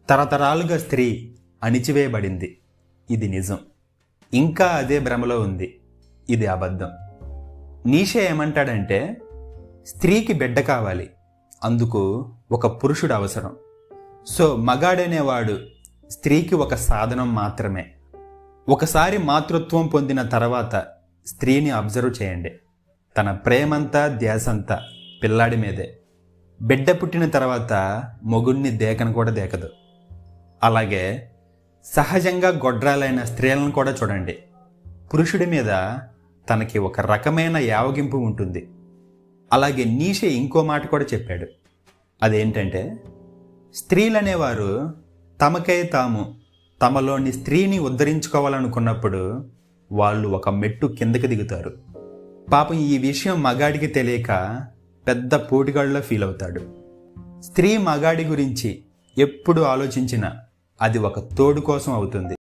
తరతరాలుగా స్త్రీ అణిచివేయబడింది. ఇది నిజం. ఇంకా అదే భ్రమలో ఉంది. ఇది అబద్ధం. నీషే ఏమంటాడంటే, స్త్రీకి బిడ్డ కావాలి, అందుకు ఒక పురుషుడు అవసరం. సో మగాడనేవాడు స్త్రీకి ఒక సాధనం మాత్రమే. ఒకసారి మాతృత్వం పొందిన తర్వాత స్త్రీని అబ్జర్వ్ చేయండి. తన ప్రేమంతా ధ్యాసంతా పిల్లాడి మీదే. బిడ్డ పుట్టిన తర్వాత మొగుడిని దేకను కూడా దేకదు. అలాగే సహజంగా గొడ్రాలైన స్త్రీలను కూడా చూడండి. పురుషుడి మీద తనకి ఒక రకమైన యావగింపు ఉంటుంది. అలాగే నీషే ఇంకో మాట కూడా చెప్పాడు. అదేంటంటే, స్త్రీలనేవారు తమకై తాము తమలోని స్త్రీని ఉద్ధరించుకోవాలనుకున్నప్పుడు వాళ్ళు ఒక మెట్టు కిందకి దిగుతారు. పాపం ఈ విషయం మగాడికి తెలియక పెద్ద పోటుగాళ్ళలో ఫీల్ అవుతాడు. స్త్రీ మగాడి గురించి ఎప్పుడు ఆలోచించినా అది ఒక తోడు కోసం అవుతుంది.